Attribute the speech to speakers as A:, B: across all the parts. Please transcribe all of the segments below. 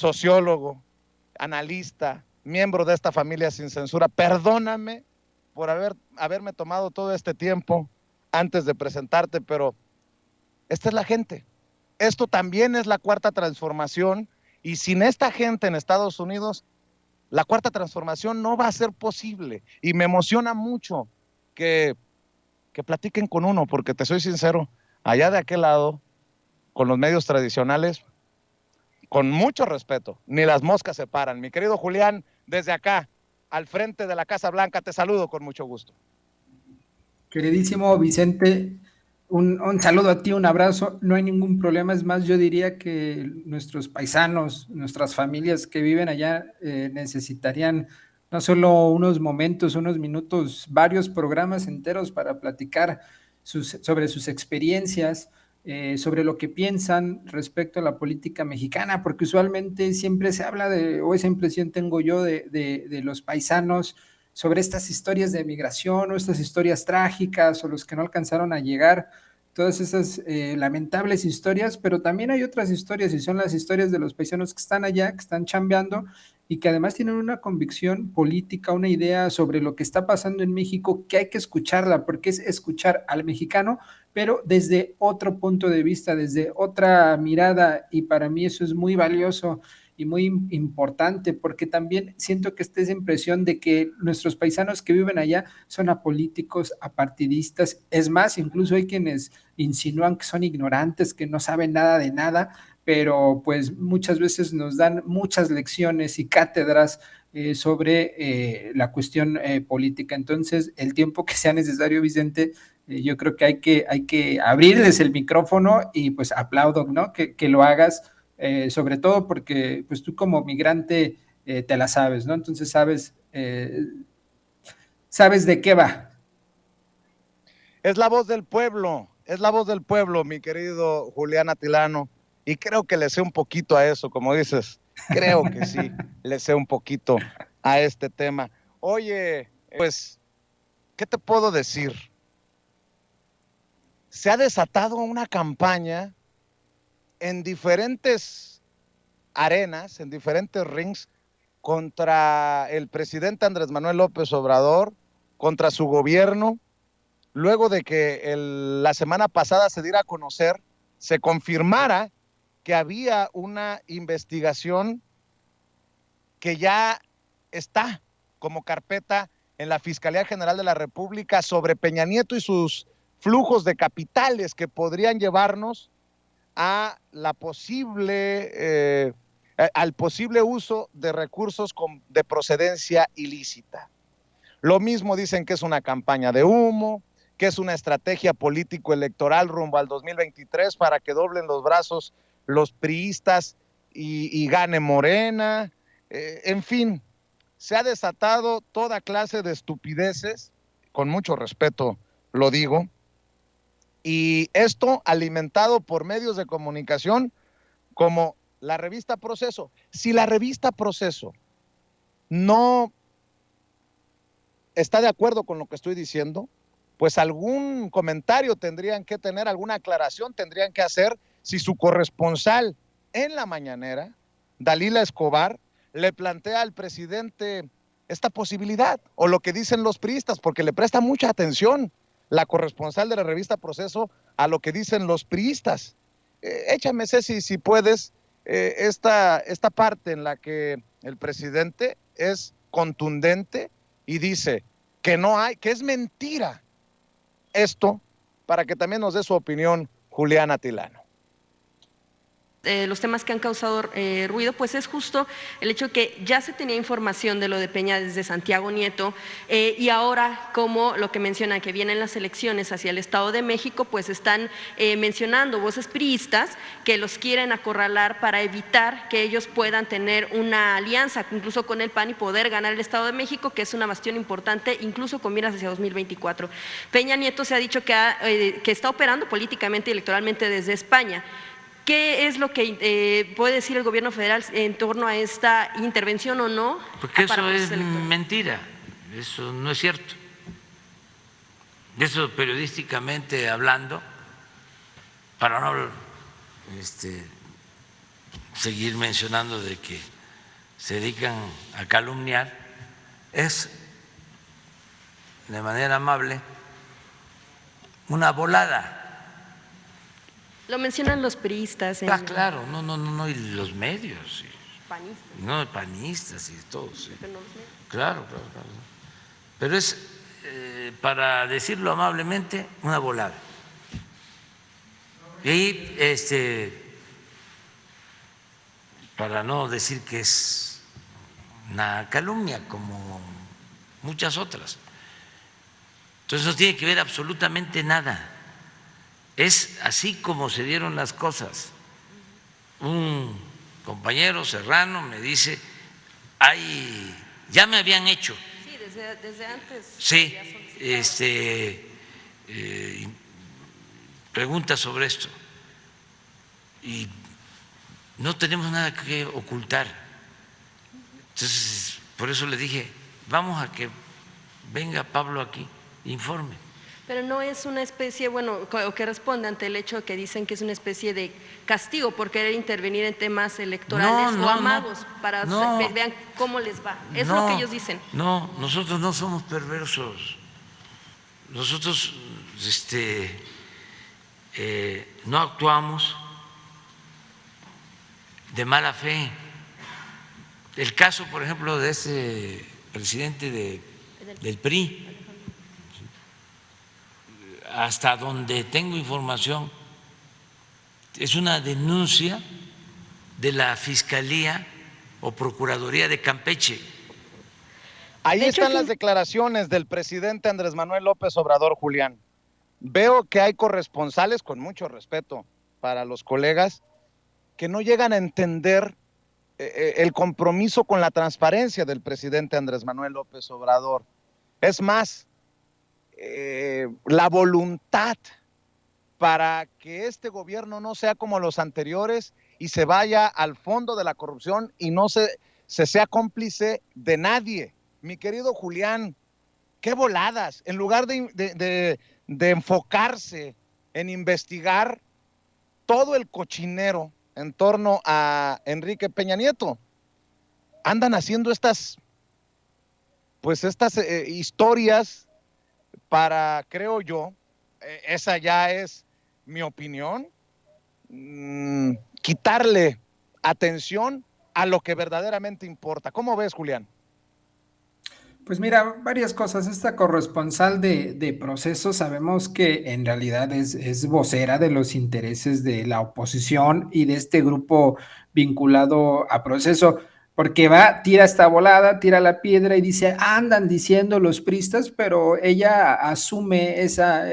A: sociólogo, analista, miembro de esta familia sin censura, perdóname por haberme tomado todo este tiempo antes de presentarte, pero esta es la gente. Esto también es la cuarta transformación, y sin esta gente en Estados Unidos, la cuarta transformación no va a ser posible. Y me emociona mucho que platiquen con uno, porque te soy sincero, allá de aquel lado, con los medios tradicionales, con mucho respeto, ni las moscas se paran. Mi querido Julián, desde acá, al frente de la Casa Blanca, te saludo con mucho gusto.
B: Queridísimo Vicente, un saludo a ti, un abrazo, no hay ningún problema, es más, yo diría que nuestros paisanos, nuestras familias que viven allá necesitarían no solo unos momentos, unos minutos, varios programas enteros para platicar sobre sus experiencias, sobre lo que piensan respecto a la política mexicana, porque usualmente siempre se habla de, o esa impresión tengo yo de los paisanos, sobre estas historias de migración o estas historias trágicas o los que no alcanzaron a llegar, todas esas lamentables historias, pero también hay otras historias y son las historias de los paisanos que están allá, que están chambeando y que además tienen una convicción política, una idea sobre lo que está pasando en México, que hay que escucharla, porque es escuchar al mexicano, pero desde otro punto de vista, desde otra mirada, y para mí eso es muy valioso y muy importante, porque también siento que esta es impresión de que nuestros paisanos que viven allá son apolíticos, apartidistas, es más, incluso hay quienes insinúan que son ignorantes, que no saben nada de nada, pero pues muchas veces nos dan muchas lecciones y cátedras sobre la cuestión política. Entonces, el tiempo que sea necesario, Vicente, yo creo que hay que abrirles el micrófono y pues aplaudo, ¿no? Que lo hagas, sobre todo porque pues tú como migrante te la sabes, ¿no? Entonces sabes de qué va.
A: Es la voz del pueblo, mi querido Julián Atilano, y creo que le sé un poquito a eso, como dices, creo que sí, le sé un poquito a este tema. Oye, pues, ¿qué te puedo decir? Se ha desatado una campaña en diferentes arenas, en diferentes rings, contra el presidente Andrés Manuel López Obrador, contra su gobierno, luego de que la semana pasada se diera a conocer, se confirmara que había una investigación que ya está como carpeta en la Fiscalía General de la República sobre Peña Nieto y sus flujos de capitales que podrían llevarnos a la al posible uso de recursos de procedencia ilícita. Lo mismo dicen que es una campaña de humo, que es una estrategia político-electoral rumbo al 2023 para que doblen los brazos los priistas y gane Morena. En fin, se ha desatado toda clase de estupideces, con mucho respeto lo digo, y esto alimentado por medios de comunicación como la revista Proceso. Si la revista Proceso no está de acuerdo con lo que estoy diciendo, pues algún comentario tendrían que tener, alguna aclaración tendrían que hacer si su corresponsal en la mañanera, Dalila Escobar, le plantea al presidente esta posibilidad, o lo que dicen los priistas, porque le presta mucha atención la corresponsal de la revista Proceso a lo que dicen los priistas. Échame, Ceci, si puedes, esta parte en la que el presidente es contundente y dice que no hay, que es mentira esto, para que también nos dé su opinión Julián Atilano.
C: Los temas que han causado ruido, pues es justo el hecho que ya se tenía información de lo de Peña desde Santiago Nieto, y ahora, como lo que menciona que vienen las elecciones hacia el Estado de México, pues están mencionando voces priistas que los quieren acorralar para evitar que ellos puedan tener una alianza incluso con el PAN y poder ganar el Estado de México, que es una bastión importante incluso con miras hacia 2024. Peña Nieto se ha dicho que está operando políticamente y electoralmente desde España. ¿Qué es lo que puede decir el gobierno federal en torno a esta intervención o no?
D: Porque eso es mentira, eso no es cierto. Eso periodísticamente hablando, para no seguir mencionando de que se dedican a calumniar, es de manera amable una volada.
C: Lo mencionan los priistas.
D: Claro, no, y los medios.
C: Panistas.
D: No, panistas y todos. Sí.
C: Pero no,
D: Claro. Pero es, para decirlo amablemente, una volada. Y para no decir que es una calumnia como muchas otras. Entonces no tiene que ver absolutamente nada. Es así como se dieron las cosas. Un compañero serrano me dice, ya me habían hecho.
C: Sí, desde antes.
D: Sí, preguntas sobre esto. Y no tenemos nada que ocultar. Entonces, por eso le dije, vamos a que venga Pablo aquí, informe.
C: Pero no es una especie, o que responde ante el hecho de que dicen que es una especie de castigo por querer intervenir en temas electorales o amagos para que vean cómo les va. Es lo que ellos dicen.
D: No, nosotros no somos perversos. Nosotros no actuamos de mala fe. El caso, por ejemplo, de ese presidente del PRI, hasta donde tengo información, es una denuncia de la Fiscalía o Procuraduría de Campeche.
A: Ahí están las declaraciones del presidente Andrés Manuel López Obrador, Julián. Veo que hay corresponsales, con mucho respeto para los colegas, que no llegan a entender el compromiso con la transparencia del presidente Andrés Manuel López Obrador. Es más, la voluntad para que este gobierno no sea como los anteriores y se vaya al fondo de la corrupción y no se sea cómplice de nadie. Mi querido Julián, qué voladas. En lugar de enfocarse en investigar todo el cochinero en torno a Enrique Peña Nieto, andan haciendo estas historias para, creo yo, esa ya es mi opinión, quitarle atención a lo que verdaderamente importa. ¿Cómo ves, Julián?
B: Pues mira, varias cosas. Esta corresponsal de Proceso sabemos que en realidad es vocera de los intereses de la oposición y de este grupo vinculado a Proceso, porque tira esta volada, tira la piedra y dice, andan diciendo los priistas, pero ella asume esa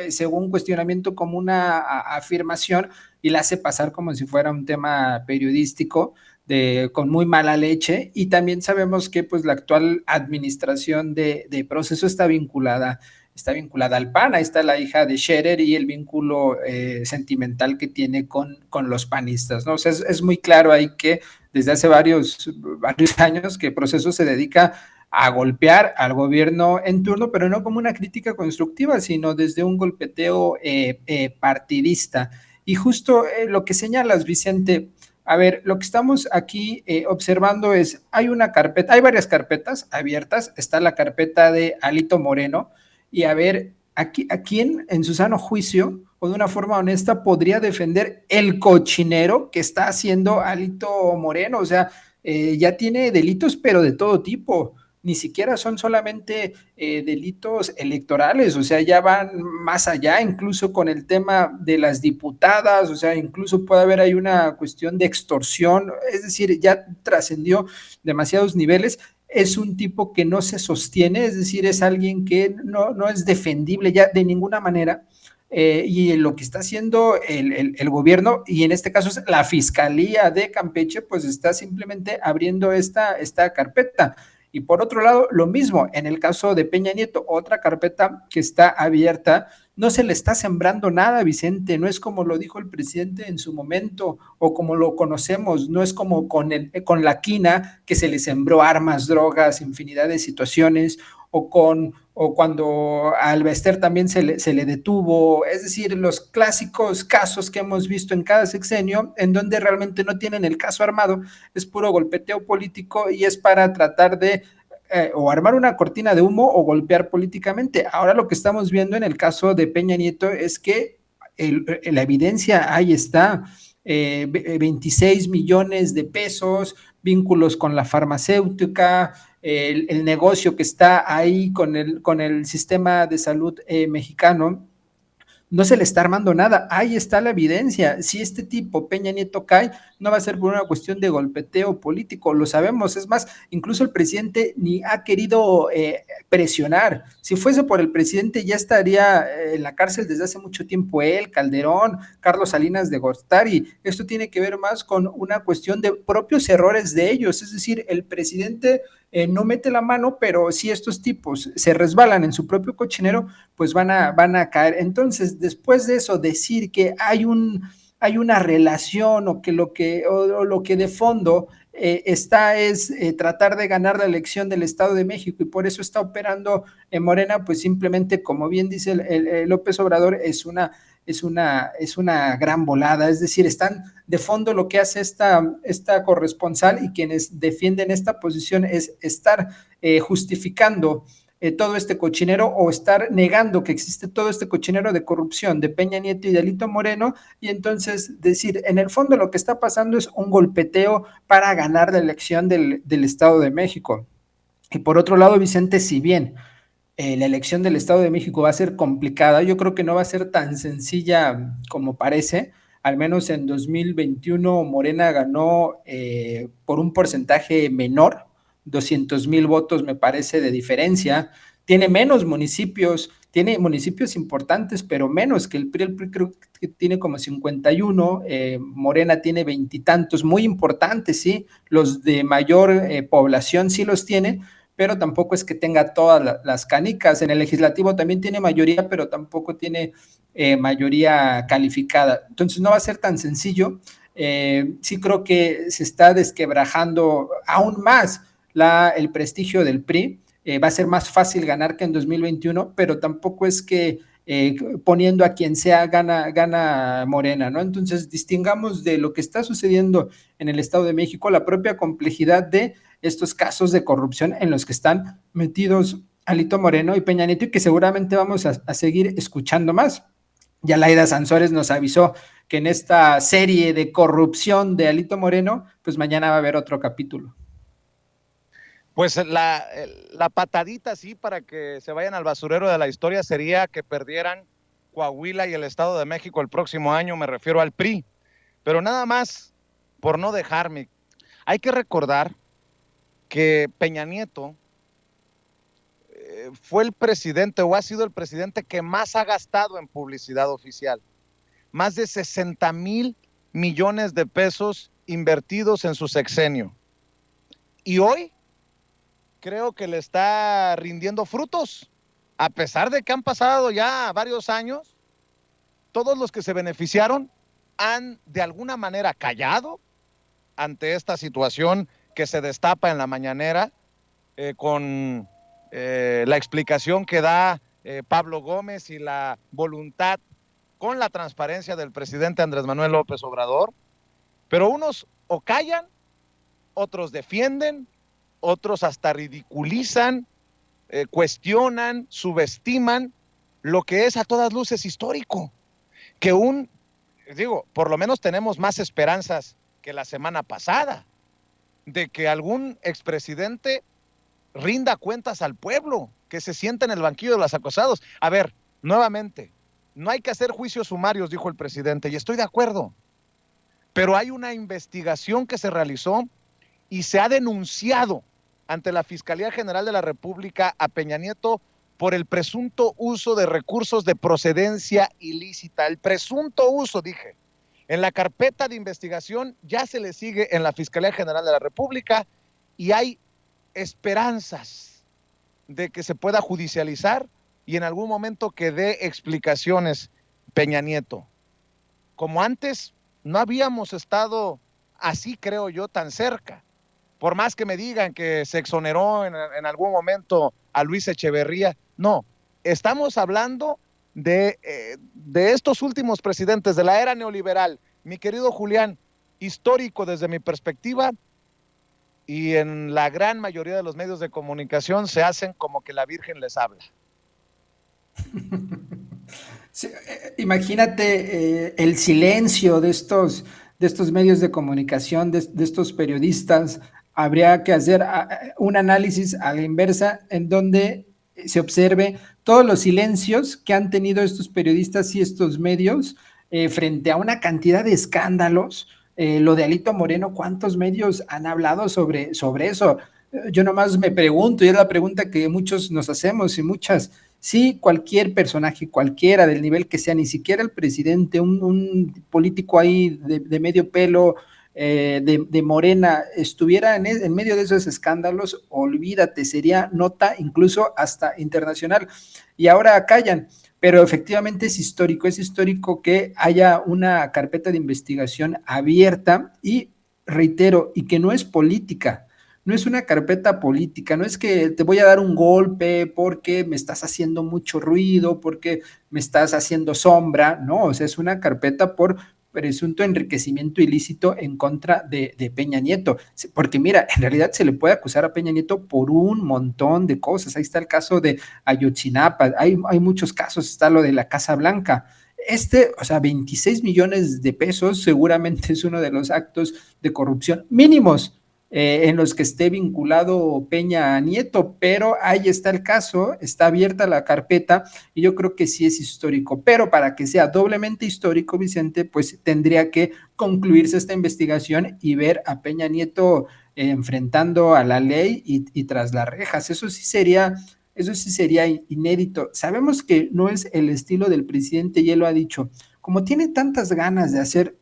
B: según cuestionamiento como una afirmación y la hace pasar como si fuera un tema periodístico con muy mala leche. Y también sabemos que pues la actual administración de Proceso está vinculada al PAN. Ahí está la hija de Scherer y el vínculo sentimental que tiene con los panistas, ¿no? O sea, es muy claro ahí que desde hace varios años que Proceso se dedica a golpear al gobierno en turno, pero no como una crítica constructiva, sino desde un golpeteo partidista. Y justo lo que señalas, Vicente, a ver, lo que estamos aquí observando es, hay varias carpetas abiertas, está la carpeta de Alito Moreno, y a ver, ¿a quién en su sano juicio o de una forma honesta podría defender el cochinero que está haciendo Alito Moreno? O sea, ya tiene delitos, pero de todo tipo. Ni siquiera son solamente delitos electorales, o sea, ya van más allá, incluso con el tema de las diputadas, o sea, incluso puede haber ahí una cuestión de extorsión, es decir, ya trascendió demasiados niveles. Es un tipo que no se sostiene, es decir, es alguien que no es defendible ya de ninguna manera. Y lo que está haciendo el gobierno, y en este caso es la Fiscalía de Campeche, pues está simplemente abriendo esta carpeta. Y por otro lado, lo mismo, en el caso de Peña Nieto, otra carpeta que está abierta, no se le está sembrando nada, Vicente, no es como lo dijo el presidente en su momento o como lo conocemos, no es como con la quina que se le sembró armas, drogas, infinidad de situaciones, o cuando a Albester también se le detuvo, es decir, los clásicos casos que hemos visto en cada sexenio, en donde realmente no tienen el caso armado, es puro golpeteo político y es para tratar de o armar una cortina de humo o golpear políticamente. Ahora lo que estamos viendo en el caso de Peña Nieto es que la evidencia ahí está, 26 millones de pesos, vínculos con la farmacéutica, el negocio que está ahí con el sistema de salud mexicano. No se le está armando nada, ahí está la evidencia. Si este tipo, Peña Nieto, cae, no va a ser por una cuestión de golpeteo político, lo sabemos. Es más, incluso el presidente ni ha querido presionar. Si fuese por el presidente, ya estaría en la cárcel desde hace mucho tiempo él, Calderón, Carlos Salinas de Gortari. Esto tiene que ver más con una cuestión de propios errores de ellos, es decir, el presidente no mete la mano, pero si estos tipos se resbalan en su propio cochinero, pues van a caer. Entonces, después de eso, decir que hay una relación o lo que de fondo está es tratar de ganar la elección del Estado de México y por eso está operando en Morena, pues simplemente, como bien dice el López Obrador, es una gran volada. Es decir, están de fondo lo que hace esta corresponsal y quienes defienden esta posición es estar justificando todo este cochinero o estar negando que existe todo este cochinero de corrupción de Peña Nieto y de Alito Moreno, y entonces decir, en el fondo lo que está pasando es un golpeteo para ganar la elección del Estado de México. Y por otro lado, Vicente, si bien la elección del Estado de México va a ser complicada, yo creo que no va a ser tan sencilla como parece. Al menos en 2021 Morena ganó por un porcentaje menor, 200,000 votos me parece de diferencia. Tiene menos municipios, tiene municipios importantes, pero menos que el PRI. El PRI creo que tiene como 51, Morena tiene 20 y tantos, muy importantes, sí, los de mayor población sí los tiene, pero tampoco es que tenga todas las canicas. En el legislativo también tiene mayoría, pero tampoco tiene mayoría calificada. Entonces no va a ser tan sencillo. Sí creo que se está desquebrajando aún más el prestigio del PRI. Va a ser más fácil ganar que en 2021, pero tampoco es que poniendo a quien sea gana Morena, ¿no? Entonces distingamos de lo que está sucediendo en el Estado de México la propia complejidad de estos casos de corrupción en los que están metidos Alito Moreno y Peña Nieto y que seguramente vamos a seguir escuchando más. Ya Laida Sansores nos avisó que en esta serie de corrupción de Alito Moreno, pues mañana va a haber otro capítulo.
A: Pues la patadita, sí, para que se vayan al basurero de la historia sería que perdieran Coahuila y el Estado de México el próximo año, me refiero al PRI. Pero nada más, por no dejarme, hay que recordar que Peña Nieto fue el presidente o ha sido el presidente que más ha gastado en publicidad oficial. Más de 60,000 millones de pesos invertidos en su sexenio. Y hoy creo que le está rindiendo frutos. A pesar de que han pasado ya varios años, todos los que se beneficiaron han de alguna manera callado ante esta situación que se destapa en la mañanera con la explicación que da Pablo Gómez y la voluntad con la transparencia del presidente Andrés Manuel López Obrador. Pero unos o callan, otros defienden, otros hasta ridiculizan, cuestionan, subestiman lo que es a todas luces histórico. Que por lo menos tenemos más esperanzas que la semana pasada, de que algún expresidente rinda cuentas al pueblo, que se sienta en el banquillo de los acusados. A ver, nuevamente, no hay que hacer juicios sumarios, dijo el presidente, y estoy de acuerdo, pero hay una investigación que se realizó y se ha denunciado ante la Fiscalía General de la República a Peña Nieto por el presunto uso de recursos de procedencia ilícita. El presunto uso, dije. En la carpeta de investigación ya se le sigue en la Fiscalía General de la República y hay esperanzas de que se pueda judicializar y en algún momento que dé explicaciones Peña Nieto. Como antes no habíamos estado así, creo yo, tan cerca por más que me digan que se exoneró en algún momento a Luis Echeverría, no, estamos hablando de estos últimos presidentes de la era neoliberal, mi querido Julián, histórico desde mi perspectiva, y en la gran mayoría de los medios de comunicación se hacen como que la Virgen les habla.
B: Sí, imagínate el silencio de estos medios de comunicación, de estos periodistas. Habría que hacer un análisis a la inversa en donde se observe todos los silencios que han tenido estos periodistas y estos medios frente a una cantidad de escándalos. Lo de Alito Moreno, ¿cuántos medios han hablado sobre eso? Yo nomás me pregunto, y es la pregunta que muchos nos hacemos y muchas. Si cualquier personaje, cualquiera del nivel que sea, ni siquiera el presidente, un político ahí de medio pelo, de Morena, estuviera en medio de esos escándalos, olvídate, sería nota incluso hasta internacional. Y ahora callan, pero efectivamente es histórico que haya una carpeta de investigación abierta y reitero, y que no es política. No es una carpeta política, no es que te voy a dar un golpe porque me estás haciendo mucho ruido, porque me estás haciendo sombra, no, o sea, es una carpeta por presunto enriquecimiento ilícito en contra de Peña Nieto, porque mira, en realidad se le puede acusar a Peña Nieto por un montón de cosas. Ahí está el caso de Ayotzinapa, hay muchos casos, está lo de la Casa Blanca. O sea, 26 millones de pesos seguramente es uno de los actos de corrupción mínimos en los que esté vinculado Peña Nieto, pero ahí está el caso, está abierta la carpeta y yo creo que sí es histórico, pero para que sea doblemente histórico, Vicente, pues tendría que concluirse esta investigación y ver a Peña Nieto enfrentando a la ley y tras las rejas. Eso sí sería inédito. Sabemos que no es el estilo del presidente y él lo ha dicho. Como tiene tantas ganas de hacer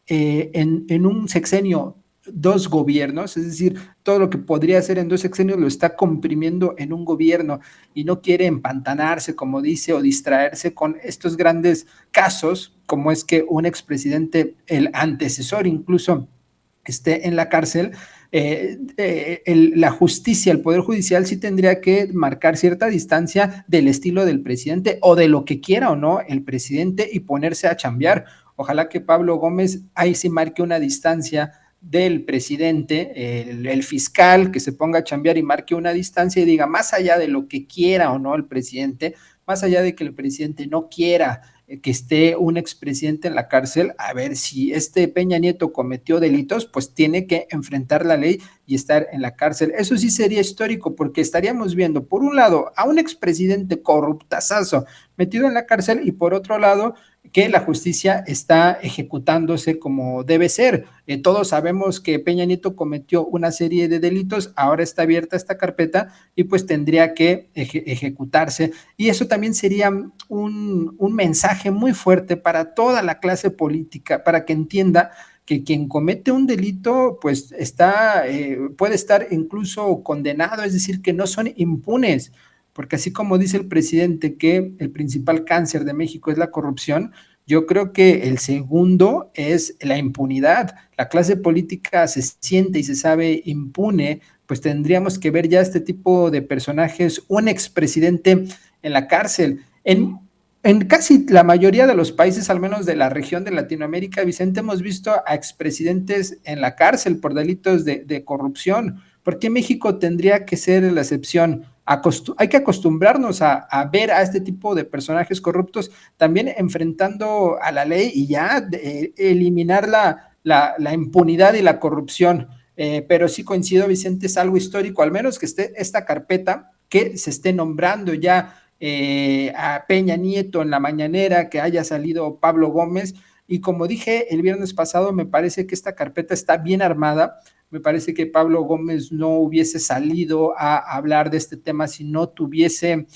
B: en un sexenio 2 gobiernos, es decir, todo lo que podría hacer en 2 sexenios lo está comprimiendo en un gobierno y no quiere empantanarse, como dice, o distraerse con estos grandes casos, como es que un expresidente, el antecesor incluso, esté en la cárcel. La justicia, el Poder Judicial sí tendría que marcar cierta distancia del estilo del presidente o de lo que quiera o no el presidente y ponerse a chambear. Ojalá que Pablo Gómez ahí sí marque una distancia del presidente, el fiscal que se ponga a chambear y marque una distancia y diga, más allá de lo que quiera o no el presidente, más allá de que el presidente no quiera que esté un expresidente en la cárcel, a ver si este Peña Nieto cometió delitos, pues tiene que enfrentar la ley y estar en la cárcel. Eso sí sería histórico, porque estaríamos viendo, por un lado, a un expresidente corruptazazo metido en la cárcel y por otro lado, que la justicia está ejecutándose como debe ser. Todos sabemos que Peña Nieto cometió una serie de delitos, ahora está abierta esta carpeta y pues tendría que ejecutarse. Y eso también sería un mensaje muy fuerte para toda la clase política, para que entienda que quien comete un delito pues puede estar incluso condenado, es decir, que no son impunes. Porque así como dice el presidente que el principal cáncer de México es la corrupción, yo creo que el segundo es la impunidad. La clase política se siente y se sabe impune, pues tendríamos que ver ya este tipo de personajes, un expresidente en la cárcel. En casi la mayoría de los países, al menos de la región de Latinoamérica, Vicente, hemos visto a expresidentes en la cárcel por delitos de corrupción. ¿Por qué México tendría que ser la excepción? Hay que acostumbrarnos a ver a este tipo de personajes corruptos también enfrentando a la ley y ya eliminar la impunidad y la corrupción. Pero sí coincido, Vicente, es algo histórico, al menos que esté esta carpeta, que se esté nombrando ya a Peña Nieto en la mañanera, que haya salido Pablo Gómez. Y como dije el viernes pasado, me parece que esta carpeta está bien armada. Me parece que Pablo Gómez no hubiese salido a hablar de este tema si no tuviese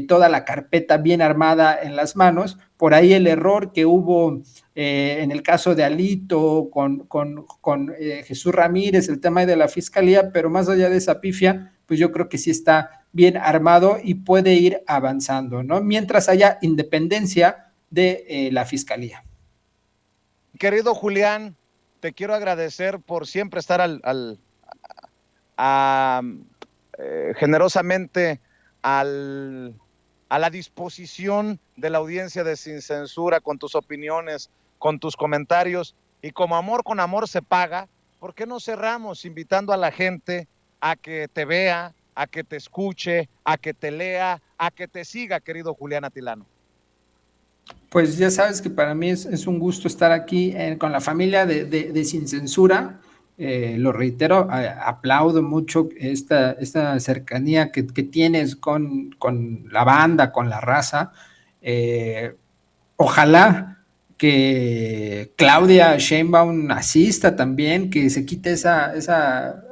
B: toda la carpeta bien armada en las manos. Por ahí el error que hubo en el caso de Alito con Jesús Ramírez, el tema de la fiscalía, pero más allá de esa pifia, pues yo creo que sí está bien armado y puede ir avanzando, ¿no? Mientras haya independencia de la fiscalía.
A: Querido Julián, te quiero agradecer por siempre estar generosamente a la disposición de la audiencia de Sin Censura, con tus opiniones, con tus comentarios, y como amor con amor se paga, ¿por qué no cerramos invitando a la gente a que te vea, a que te escuche, a que te lea, a que te siga, querido Julián Atilano?
B: Pues ya sabes que para mí es un gusto estar aquí con la familia de Sin Censura. Lo reitero, aplaudo mucho esta cercanía que tienes con la banda, con la raza. Ojalá que Claudia Sheinbaum asista también, que se quite esa,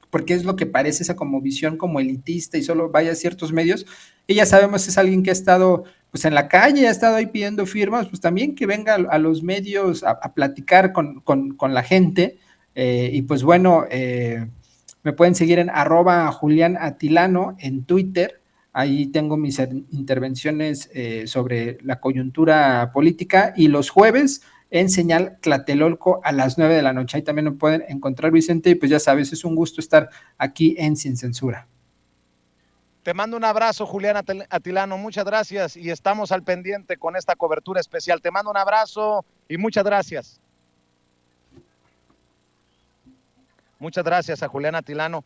B: porque es lo que parece, esa como visión como elitista y solo vaya a ciertos medios. Ella sabemos es alguien que ha estado pues en la calle, ha estado ahí pidiendo firmas, pues también que venga a los medios a platicar con la gente. Y pues bueno, me pueden seguir en @JuliánAtilano en Twitter. Ahí tengo mis intervenciones sobre la coyuntura política, y los jueves en Señal Tlatelolco a las 9 de la noche. Ahí también me pueden encontrar, Vicente, y pues ya sabes, es un gusto estar aquí en Sin Censura.
A: Te mando un abrazo, Julián Atilano, muchas gracias, y estamos al pendiente con esta cobertura especial. Te mando un abrazo y muchas gracias. Muchas gracias a Julián Atilano.